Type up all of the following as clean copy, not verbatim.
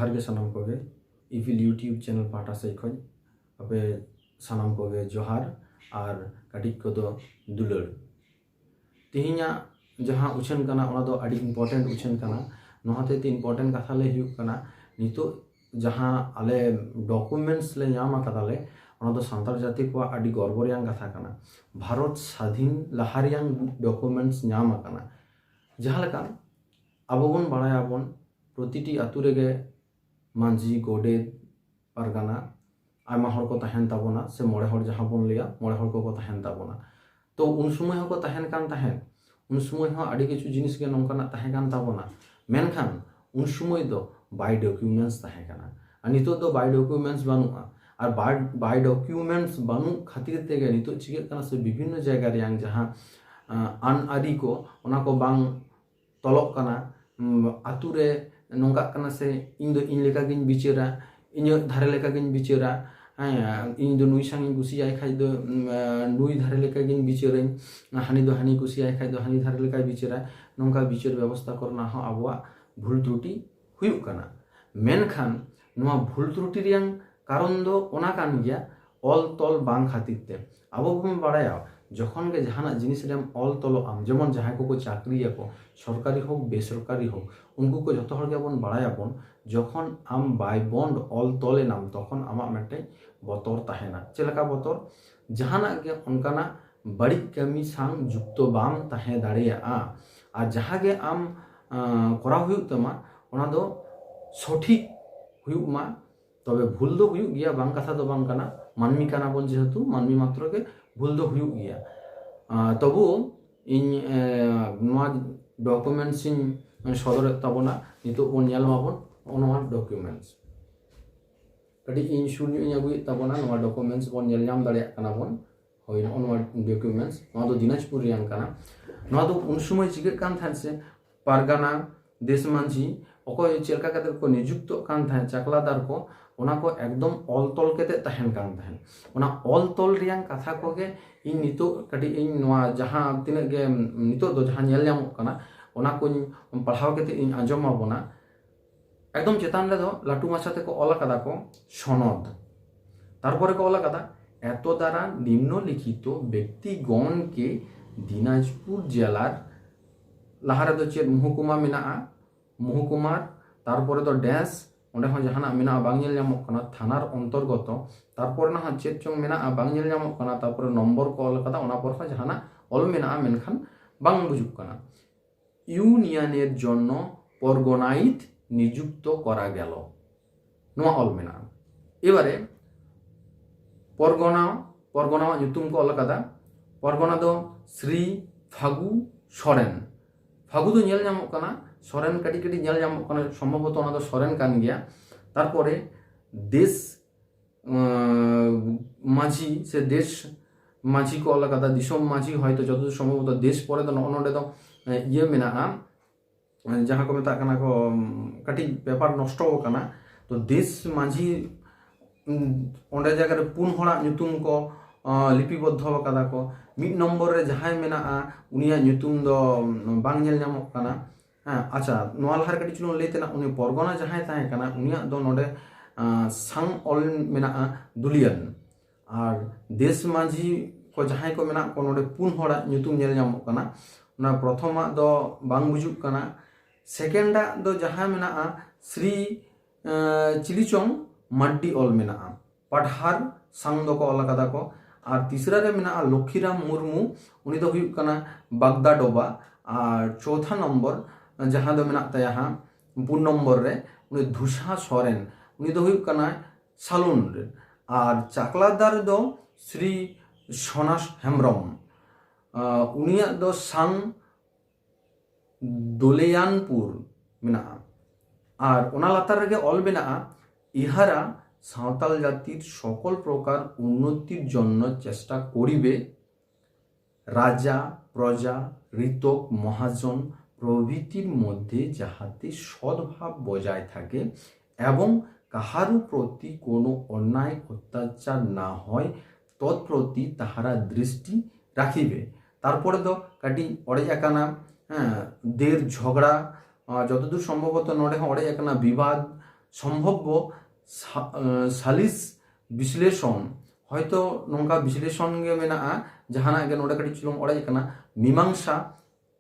जोहार के सानाम Koge Eiffel YouTube channel पाटा से खज अपे सानाम कोगे जोहार और कटिक को दो दुलड़ तिहिना जहाँ उछन कना ओना दो अड़ी इम्पोर्टेंट उछन कना नोहाते ते इम्पोर्टेंट कथा ले हुयुग कना नितो जहाँ आले डॉक्यूमेंट्स ले नाम कदाले ओना दो सांताल जाति को अड़ी गर्व रेयां कथा कना भारत स्वाधीन लहा रेयां डॉक्यूमेंट्स नाम कना जहाँ लेका आबो बन बाड़ायाबन प्रतिटी आतु रेगे मांझी गोडेत पारगाना आयमा हर को तहन ताबोना से मोड़े हर जहाँ बन लिया मोड़े हर को तहन ताबोना तो उन समय हको तहन कान तहन उन समय हो आड़ी किछु जिनिस के नोंकाना तहन कान ताबोना मेनखान उन समय दो बाय डॉक्यूमेंट्स तहन काना आ नितो दो बाय डॉक्यूमेंट्स बानुआ और बाय डॉक्यूमेंट्स बानु खातिर तेगे नितो चिके काना से विभिन्न जगह रेयां जहाँ आन आदि को ओना को बांग तलक काना आतु रे नोंका काना से इन दो इन लेका गिन बिचारा इन धारे लेका गिन बिचारा इन दो नुई सांग कुसी आय खाय दो नुई धारे लेका गिन बिचारा हानि दो हानि कुसी आय खाय दो हानि धारे लेका बिचारा नोंका बिचार व्यवस्था करना हो आबवा भूल त्रुटि हुयुग काना मेनखान नोआ भूल त्रुटि रियां कारण दो ओना कान गया ऑल तल बांग खातिर ते आबो बन बाड़ाया जखन के जहाना जिनिस रेम ऑल तलो आम जेमन जहां को चाकरी को सरकारी होक बेसरकारी होक उनको को जतो हर के बन बाड़ायाबन जखन आम बाय बॉन्ड ऑल तले नाम तखन आमा मेटे बतर ताहेना चेलका बतर जहाना के उनकाना बड़ी कमी सांग जुक्त बाम ताहे दाड़िया आ जहां के आम करा हुयुग तमा ओना दो सठिक हुयुग मा तबे भूल दो हुयुग गिया बांग कथा दो बांग काना मानमी काना बन जेहेतु मानमी मात्र के भूल दो हुयुग गिया तबु इन नोआ डॉक्यूमेंट्स इन सदर ताबोना नितो बन नेल माबन ओनोआ डॉक्यूमेंट्स कटी इन शून्य इन अगुय ताबोना नोआ डॉक्यूमेंट्स बन नेल नाम दाड़िया काना बन होय ओनोआ डॉक्यूमेंट्स नोआ दो दिनाजपुर रियां काना नोआ दो उन समय चिके कान थान से पारगाना देश मांझी अकोय चेलका कते को नियुक्त कान थान चाकलादार को ओना को एकदम ऑल तल केते तहन कान तहन ओना ऑल तल रियां कथा को गे इन नितो कटी इन नोआ जहां तिने गे नितो दो जहां नेल जामो काना ओना को पढ़ाव केते इन आंजम माबोना एकदम चेतान रे दो लाटू माछा ते को ऑल कादा को सनद तारपरे को ऑल कादा एतो द्वारा निम्नलिखित व्यक्तिगण के दिनाजपुर जिलार लाहारे दो चेद महकुमा मेना महकुमार तारपरे दो डैश ओंडे हो जहाना मेना बांग नेल जामो काना थानार अंतर्गत तारपर ना चेद चोंग मेना बांग नेल जामो काना तारपर नम्बर को ऑल कादा ओना पर जहाना ऑल मेना मेनखान बांग बुजुग काना यूनियनेर जन्य परगनाइत नियुक्त करा गेल नोआ ऑल मेना एबारे परगना ᱧᱩᱛᱩᱢ को ऑल कादा परगना दो श्री फागु सोरेन फागु दो नेल जामो काना सोरेन कटी कटी नेल जामो काना सम्भवत ओना दो सोरेन कान गया तारपरे देश माझी से देश माझी को अलग दिसम माझी हयतो जत सम्भवत देश परे दो नोडे दो ये मेना जहाँ को मेता काना को कटी पेपर नष्ट हो काना तो देश माझी ओंडे जगह रे पुन हड़ा ᱧᱩᱛᱩᱢ को लिपिबद्ध कादा को मिड नम्बर रे जहां मेना उनिया ᱧᱩᱛᱩᱢ दो बांग नेल जामो काना अच्छा नोआ लहार कटी चुनो लेतेना उनी परगना जहां ताहे काना उनिया दो नोडे सांग ऑल मेना दुलियन और देश माझी को जहां को मेना को नोडे पुन हड़ा ᱧᱩᱛᱩᱢ नेल जामो काना ना प्रथमा दो बांग बुजुग काना सेकेंडा दो जहां मेना श्री चिलीचोंग माड्डी ऑल मेना पढ़ार सांग दो को ऑल कादा को और तीसरा रे मेना लक्ष्मीराम मुर्मू उनी दो हुयुग काना बागदा डोबा और चौथा नम्बर जहां दो मेना ताया पुन नम्बर रे उनी धुसा सोरेन उनी दो हुयुग काना सालुन रे और चाकलादार दो श्री सोनास हेम्ब्रम उनिया दो सांग दोलेयानपुर मेना और ओना लातार रे ऑल मेना इहारा सावताल जातिर सकल प्रकार उन्नतिर जन्य चेष्टा करिबे राजा प्रजा ऋतक महाजन प्रभृतिर मध्य जाहाते सद्भाव बजाय थाके एवं काहारो प्रति कोनो अन्याय अत्याचार ना हय तत्प्रति ताहारा दृष्टि राखिबे तारपरे दो काटी अड़े एकाना देर झगड़ा जतदूर सम्भवत नोडे अड़े एकाना विवाद সম্ভাব্য সালিস বিশ্লেষণ হয়তো নঙ্কা বিশ্লেষণ গে মেনা'a জাহানা গে নোডা কাটি চুলুম অড়াই কানা মীমাংসা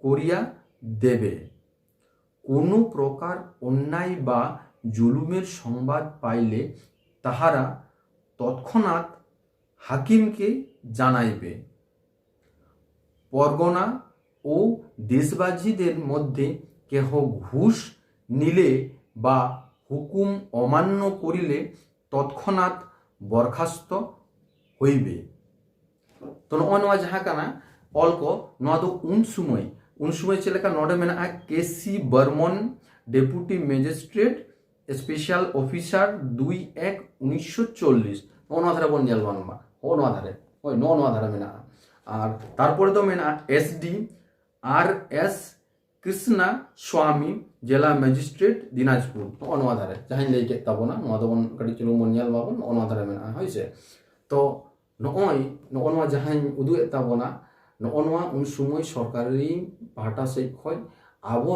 করিয়া দেবে। কোনো প্রকার অন্যায় বা জুলুমের সংবাদ পাইলে তাহারা তৎক্ষণাৎ হাকিমকে জানাইবে। পরগনা ও দেশবাসীদের মধ্যে কেহ ঘুষ নিলে বা হুকুম অমান্য করিলে তৎক্ষণাৎ বরখাস্ত হইবে। তো ᱱᱚᱜᱼᱚᱭ ᱱᱚᱣᱟ ᱡᱟᱦᱟᱸ ᱠᱟᱱᱟ ᱚᱞ ᱠᱚ ᱱᱚᱣᱟ ᱫᱚ ᱩᱱ ᱥᱩᱢᱟᱹᱭ ᱪᱮᱫ ᱞᱮᱠᱟ ᱱᱚᱰᱮ ᱢᱮᱱᱟᱜᱼᱟ KC Barman deputy magistrate special officer 2/1/1940 ᱱᱚᱜᱼᱚ ᱱᱚᱣᱟ ᱫᱷᱟᱨᱟ ᱵᱚᱱ ᱧᱮᱞ ᱵᱟᱝ ᱱᱚᱜᱼᱚ ᱱᱚᱣᱟ ᱫᱷᱟᱨᱮ ᱦᱳᱭ ᱱᱚᱜᱼᱚ ᱱᱚᱣᱟ ᱫᱷᱟᱨᱟ ᱢᱮᱱᱟᱜᱼᱟ। ᱟᱨ ᱛᱟᱨᱯᱚᱨᱮ ᱫᱚ ᱢᱮᱱᱟᱜᱼᱟ SD RS কৃষ্ণা স্বামী জেলা ম্যাজিস্ট্রেট দিনাজপুর ᱱᱚᱜᱼᱚ ᱱᱚᱣᱟ ᱫᱷᱟᱨᱮ ᱡᱟᱦᱟᱸᱧ ᱞᱟᱹᱭ ᱠᱮᱫ ᱛᱟᱵᱚᱱᱟ ᱱᱚᱣᱟ ᱫᱚᱵᱚᱱ ᱠᱟᱹᱴᱤᱡ ᱪᱩᱞᱩᱝ ᱵᱚᱱ ᱧᱮᱞ ᱢᱟᱵᱚᱱ ᱱᱚᱜᱼᱚ ᱱᱚᱣᱟ ᱫᱷᱟᱨᱮ ᱢᱮᱱᱟᱜᱼᱟ ᱦᱳᱭ ᱥᱮ। ᱛᱚ ᱱᱚᱜᱼᱚ ᱱᱚᱣᱟ ᱡᱟᱦᱟᱸᱧ ᱩᱫᱩᱜ ᱮᱫ ᱛᱟᱵᱚᱱᱟ ᱱᱚᱜᱼᱚ ᱱᱚᱣᱟ ᱩᱱ ᱥᱚᱢᱚᱭ ᱥᱚᱨᱠᱟরি ᱯᱟᱦᱴᱟ ᱥᱮᱫ ᱠᱷᱚᱱ ᱟᱵᱚ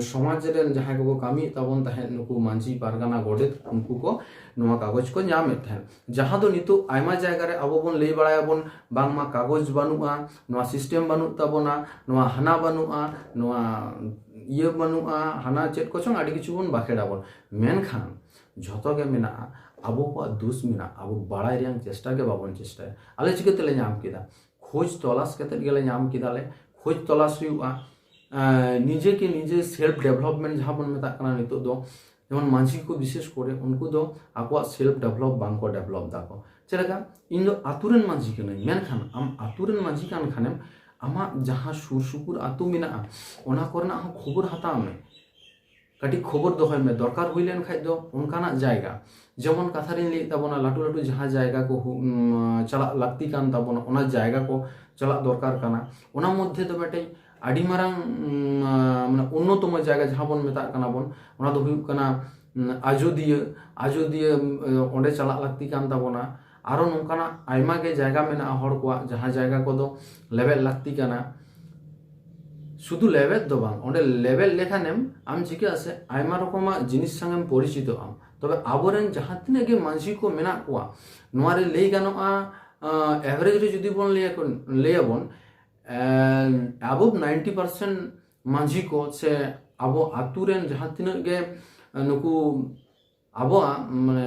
সমাজ ᱨᱮᱱ ᱡᱟᱦᱟᱸᱭ ᱠᱚᱠᱚ ᱠᱟᱹᱢᱤᱭᱮᱫ ᱛᱟᱵᱚᱱ ᱛᱟᱦᱮᱸᱫ ᱱᱩᱠᱩ ᱢᱟᱹᱡᱷᱤ ᱯᱟᱨᱜᱟᱱᱟ ᱜᱚᱰᱮᱛ ᱩᱱᱠᱩ ᱠᱚ ᱱᱚᱣᱟ ᱠᱟᱜᱚᱡᱽ ᱠᱚ ᱧᱟᱢᱮᱫ ᱛᱟᱦᱮᱸᱫ ᱡᱟᱦᱟᱸ ᱫᱚ ᱱᱤᱛᱚᱜ ᱟᱭᱢᱟ ᱡᱟᱭᱜᱟ ᱨᱮ ᱟᱵᱚ ᱵᱚᱱ ᱞᱟᱹᱭ ᱵᱟᱲᱟᱭᱟᱵᱚᱱ ᱵᱟᱝᱢᱟ ᱠᱟᱜᱚᱡᱽ ᱵᱟᱹᱱᱩᱜᱼᱟ, ᱱᱚᱣᱟ ᱥᱤᱥᱴᱮᱢ ᱵᱟᱹᱱᱩᱜ ᱛᱟᱵᱚᱱᱟ, ᱱᱚᱣᱟ ᱦᱟᱱᱟ ᱵᱟᱹᱱᱩᱜᱼᱟ, ᱱᱚᱣᱟ ᱤᱭᱟᱹ ᱵᱟᱹᱱᱩᱜᱼᱟ, ᱦᱟᱱᱟ ᱪᱮᱫ ᱠᱚᱪᱚᱝ ᱟᱹᱰᱤ ᱠᱤᱪᱷᱩ ᱵᱚᱱ ᱵᱟᱠᱷᱮᱲᱟᱵᱚᱱ। ᱢᱮᱱᱠᱷᱟᱱ ᱡᱷᱚᱛᱚ ᱜᱮ ᱢᱮᱱᱟᱜᱼᱟ ᱟᱵᱚ ᱠᱚᱣᱟᱜ ᱫᱳষ ᱢᱮᱱᱟᱜᱼᱟ, ᱟᱵᱚ ᱵᱟᱲᱟᱭ ᱨᱮᱭᱟᱜ ᱪᱮᱥᱴᱟ ᱜᱮ ᱵᱟᱵᱚᱱ ᱪᱮᱥᱴᱟᱭᱟ। ᱟᱞᱮ ᱪᱤᱠᱟᱹᱛᱮᱞᱮ ᱧᱟᱢ ᱠᱮᱫᱟ? ᱠᱷᱳᱡᱽ ᱛᱚᱞᱟᱥ ᱠᱟᱛᱮᱫ ᱜᱮᱞᱮ ᱧᱟᱢ ᱠᱮᱫᱟᱞᱮ। ᱠᱷᱳᱡᱽ ᱛᱚᱞᱟᱥ ᱦᱩᱭᱩᱜᱼᱟ, নিজে কে নিজে সেলফ ডেভেলপমেন্ট যাহা বন মেতা কানা নিতো দো যেমন মাঝি को विशेष করে उनको दो आको सेल्फ डेवलप बांग को डेवलप दाको चलेगा इन दो आतुरन माझी के नहीं मेनखान आम आतुरन माझी कान खाने आमा जहाँ सुर सुपुर आतु मिना ओना करना हम खबर हता में कटी खबर दोहय में दरकार हुईलेन खाय दो उनकाना जायगा जेमन कथारिन लई ताबोना लाटू लाटू जहाँ जायगा को चला लागती कान ताबोना ओना जायगा को चला दरकार काना ओना मध्य तो बेटे आड़ी मारांग माने उन्नतम जायगा जहाँ बन मेता काना बन ओना दो हुयुग काना आजोदिया ओंडे चला लागती कान ताबोना आरो नोंकाना आयमा गे जायगा मेना हर को जहाँ जायगा को दो लेवल लागती काना शुधु लेवल दो बांग ओंडे लेवल लेखानेम आम चिके आसे आयमा रकमा जिनिस संगेम परिचित आम तबे आबोरेन जहाँ तिने गे मानसि को मेना कोआ नोआरे लई गानोआ एवरेज रे जुदी बन लेयाबन above 90% मांझी को से अब आतुरेन जहाँ तीन गे नुकु अब माने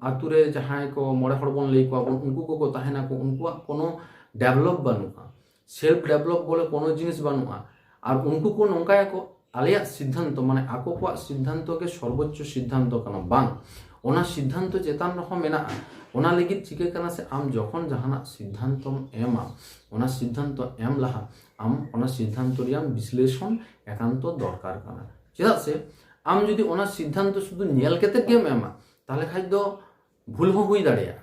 आतुरे जहाँ को मोड़े हड़ बन लई को उनको को ताहेना को उनको कोनो डेवलप बनुआ सेल्फ डेवलप बोले कोनो जिनिस बनुआ और उनको को नोंका को आलिया सिद्धांत माने आको को सिद्धांत के सर्वोच्च सिद्धांत कना बांग ओना सिद्धांत चेतान रखम मेना ओना लगित चिके कना से आम जखन जहाना सिद्धांतम एमा ओना सिद्धांत एम लाहा आम ओना सिद्धांत रियाम विश्लेषण एकांत दरकार कना चेदा से आम जदि ओना सिद्धांत शुधु नेल केते गेम एमा ताहले खाय दो भूल हो हुई दाड़िया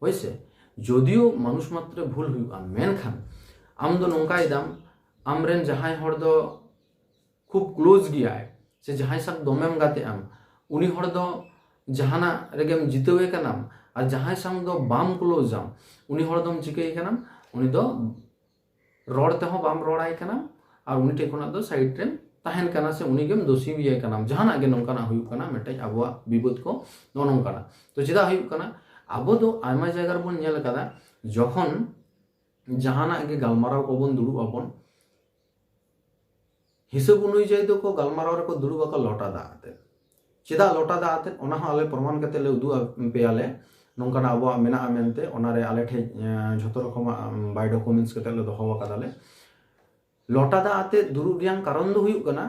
होइसे जदियो मानुष मात्र भूल हुआ मेनखान आम दो नोंकाय दाम आमरेन जहाय हर दो खूब क्लोज गिया से जहाय साथ दोमेम गाते आम उनी हर दो जहाना रेगेम जितेवे कनाम और जहां संग दो बाम क्लोज जाम उनी हर दम चिके कनाम उनी दो रड़ते हो बाम रड़ाई कनाम और उनी टेकोना दो साइड रे ताहेन कना से उनी गेम दोषी बिये कनाम जहाना गे नोंकाना हुयु कना मेटे आबोआ विपद को नोनोंकाना तो चेदा हुयु कना आबो दो आयमा जायगा बन नेल कदा जखन जहाना गे गालमाराव को बन दुड़ु आबन हिसाब अनुयायी दो को गालमाराव रे को दुड़ु बाका लटा दाते चेदा लटा दाते ओना हो आले प्रमाण कते ले उदु पेयाले नोंकाना आबो मेना मेनते ओनारे आले ठे झतो रकम बाय डॉक्यूमेंट्स कते ले दोहो कादाले लटा दाते दुरु रियां कारण दो हुयु कना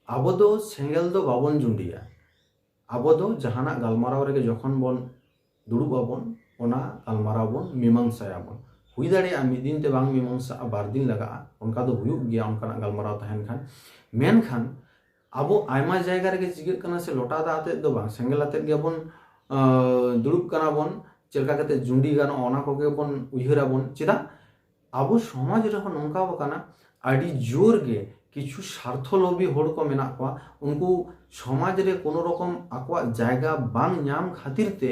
आबो दो सेंगेल दो बाबन जुंडिया आबो दो जहाना गालमाराव रे जखन बन दुरु बाबन ओना गालमाराव बन मीमांसायाबन हुई दाड़े मिद दिन ते बांग मीमांसा बार दिन लगा उनका दो हुयु गया उनका गालमाराव तहन खान मेनखान आबो आयमा जायगा रे चिगे कना से लटा दाते दो बांग सेंगेल आते गे बन दुड़ुब कना बन चेलका कते जुंडी गानो ओना को गे बन उयहरा बन चेदा आबो समाज रे नोंका बकाना आडी जोर गे किछु स्वार्थलोभी हड़ को मेना को उनको समाज रे कोनो रकम आको जायगा बांग नाम खातिर ते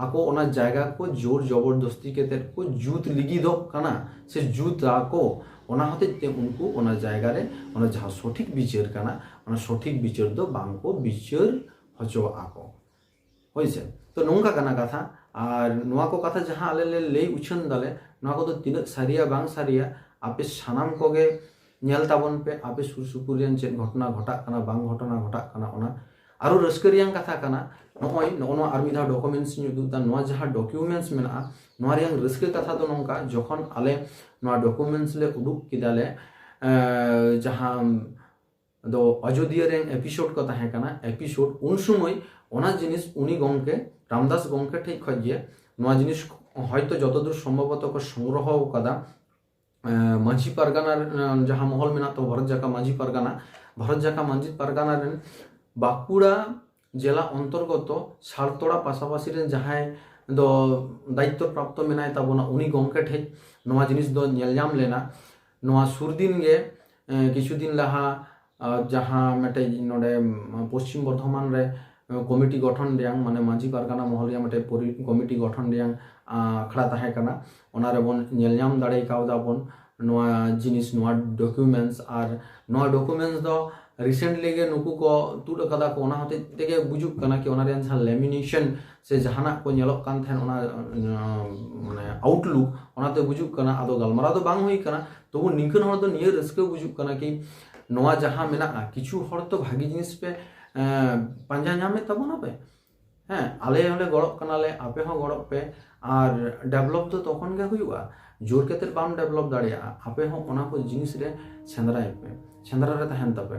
आको ओना जायगा को जोर जबरदस्ती के तेर को जूत लिगी दो कना से जूत आको ओना होते ते उनको ओना जायगा रे ओना जहाँ सठिक विचार कना ओना सठिक विचार दो बांग को विचार हचोआ को होइसे तो नोंका काना कथा और नोआ को कथा जहां आले ले लई उछन दाले नोआ को तो तिनक सारिया बांग सारिया आपे सानाम कोगे नेल ताबन पे आपे सुर सुपुरियन चेक घटना घटा काना बांग घटना घटा काना ओना आरो रस्करियां कथा काना नोय नो आर मिधा डॉक्यूमेंट्स नी उदुदा नोआ जहां डॉक्यूमेंट्स मेना नोआ रियां रस्के कथा तो नोंका जखन आले नोआ डॉक्यूमेंट्स ले उदुक किदाले जहां दो अयोध्या रे एपिसोड को ताहे काना एपिसोड उन समय ओना जिनिस उनी गंके रामदास गंके ठीक खजे नोआ जिनिस হয়তো যতদূর সম্ভবত को সংগ্রহ কাদা মাঝি পারগানার যাহা মহল মেনা তো ভারত জাকা মাঝি পারগানা রেন বাঁকুড়া জেলা অন্তর্গত সারতোড়া পাশাপাশি রেন যাহাই দ দায়িত্ব প্রাপ্ত মেনায় তাবনা উনি গমকে ঠেক নোয়া জিনিস দ নেলজাম লেনা নোয়া সুরদিন গে কিছুদিন লাহা जहाँ मेटे नोडे पश्चिम बर्धमान रे कमिटी गठन रियांग माने माझी पारगाना महलिया मेटे कमिटी गठन रियांग खड़ा ताहे कना ओना रे बोन नेलजाम दाड़े कावदा बोन नोआ जिनिस नोआ डॉक्यूमेंट्स और नोआ डॉक्यूमेंट्स दो रिसेंटली गे नुकु को तुड कदा को ओना होते तेगे बुजुक कना कि ओना रेन जहां लेमिनेशन से जहाना को नेलक कान थेन ओना माने आउटलुक ओना ते बुजुक कना आदो गलमारा दो बांग हुई कना तो निकन हर दो नियर रस्के बुजुक कना कि नोआ जहाँ मेना किछु हर तो भागी जिनिस पे पांजा नामे तबना पे हाँ आले हले गड़ब कनाले आपे हो गड़ब पे और डेवलप तो तखन गे हुआ जोर केते बाम डेवलप दाड़िया आपे हो ओना को जिनिस रे सेंद्राय पे सेंद्रा रे तहन तपे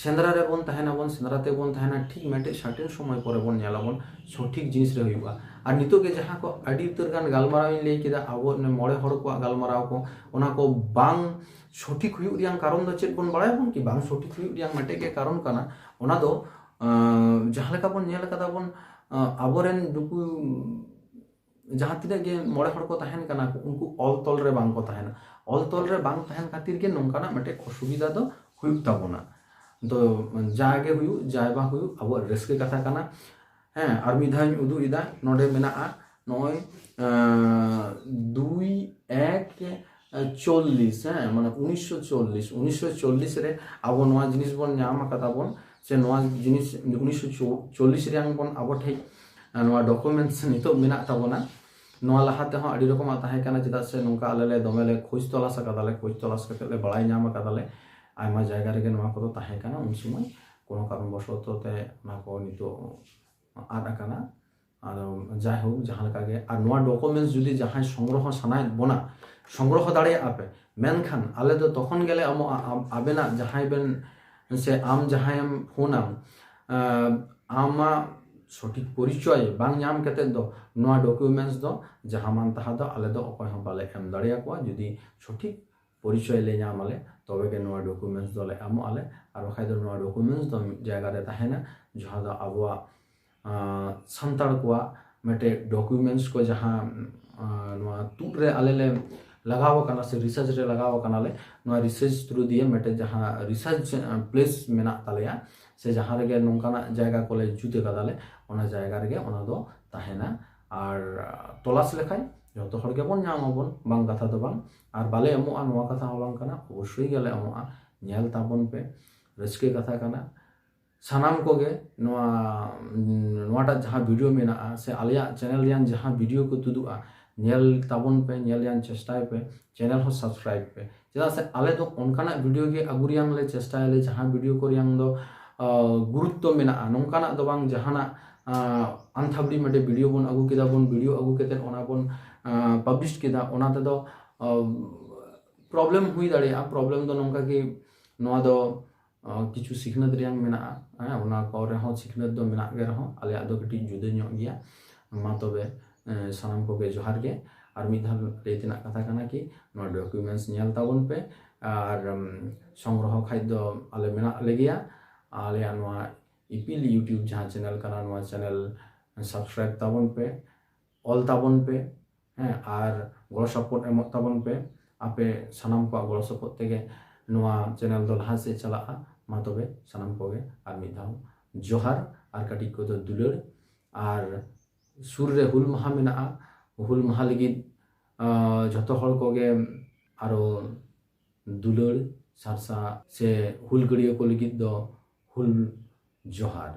सेंद्रा रे बोन तहना बोन सेंद्रा ते बोन तहना ठीक मेटे सर्टेन समय परे बोन नेलाबोन सठिक जिनिस रे हुआ और नितो के जहाँ को अडी उतर गान गालमाराव लई केदा आबो मोड़े हड़ को गालमाराव को ओना को बांग सठिक हुई रियां कारण दो चेक बोन बाड़ाय बोन कि बांग सठिक हुई रियां मेटे के कारण काना ओना दो जहाँ लेका बोन नेल कदा बोन आबोरेन दुकु जहाँ तिना गे मोड़े हड़ को तहन काना उनको ऑल तोल रे बांग को तहना ऑल तोल रे बांग तहन खातिर के नोंकाना मेटे असुविधा दो हुई ताबोना तो जागे हुई जायबा हुई अब रस्के कथा काना हाँ और मिधाई उदू इदा नोडे मेना नय 2/1/40 हाँ माने 1940 रे अब नोआ जिनिस बोन नाम कदा बोन से नोआ जिनिस 1940 रियां बोन अब ठे नोआ डॉक्यूमेंट्स नितो मेना ताबोना नोआ लहाते हो अडी रकम ताहे काना चेदा से नोंका आलेले दोमेले खोज तलाश कदाले खोज तलाश कतेले बड़ाई नाम कदाले आयमा जायगा रे नोआ को ताहे काना उन समय कोनो कारणवशत ते ना को नितो आदा काना और जाय हो जहां लका गे और नोआ डॉक्यूमेंट्स जुदी जहां संग्रह सानाय बोना संग्रह दाड़े आपे मेनखान आले दो तखन गेले आबेना जहां बेन से आम जहां फोनाम आमा सठिक परिचय बांग नाम कते दो नोआ डॉक्यूमेंट्स दो जहां मान तहा दो आले दो अकय हम बाले एम दाड़िया को जुदी सठिक परिचय ले नाम आले तबे के नोआ डॉक्यूमेंट्स दो ले आमो आले और बखाय दो नोआ डॉक्यूमेंट्स दो जायगा रे ताहेना जहां दो आबवा संताड़ को मेटे डॉक्यूमेंट्स को जहाँ तुद रे आले ले लगाव कना से रिसर्च रे लगाव कना ले नोआ रिसर्च थ्रू दिए मेटे जहाँ रिसर्च प्लेस मेना तालेया से जहाँ रे नोंकाना जायगा को ले जुते कदाले ओना जायगा रे ओना दो ताहेना और तलाश लेखाय जतो हर के बोन नामाबोन बांग कथा दो बांग और बाले एमोआ नोआ कथा हो बांग कना अवश्य गेले एमोआ नेल ताबोन पे रस्के कथा कना सानाम को गे नोआटा जहाँ वीडियो मेना से आलिया चैनल रियान जहाँ वीडियो को तुदुआ नेल ताबोन पे नेल रियान चेष्टाय पे चैनल हो सब्सक्राइब पे चेदा से आले दो ओनकाना वीडियो के अगुरियां ले चेष्टाय ले जहाँ वीडियो को रियां दो गुरुत्व मेना नोंकाना दो बांग जहाना अनथाबड़ी मेटे वीडियो बोन अगु केदा बोन वीडियो अगु केते ओना बोन पब्लिश केदा ओना ते दो प्रॉब्लम हुई दाड़िया प्रॉब्लम दो नोंका कि नोआ दो किछु सिखनत रियां मेना ओना को रहो सिखनत दो मेना गे रहो आले दो कटी जुदा ᱧᱚᱜ गया मा तबे सानाम को गे जोहार गे और मिधाल लेतिना कथा काना कि नो डॉक्यूमेंट्स नेल ताबोन पे और संग्रह खाद्य आले मेना लेगिया आले नोआ इपिल यूट्यूब जहां चैनल काना नोआ चैनल सब्सक्राइब ताबोन पे ऑल ताबोन पे हैं और गड़ो सपोर्ट एमो ताबोन पे आपे सानाम को गड़ो सपोर्ट तेगे नोआ चैनल दो लहा से चला मा तबे सानाम को गे और मिधाल जोहार और कटी को दो दुलड़ और सुर रे हुल माहा मेना हुल माहा लगी जतो हर को गे आरो दुलड़ सारसा से हुल गड़िया को लगी दो हुल जोहार।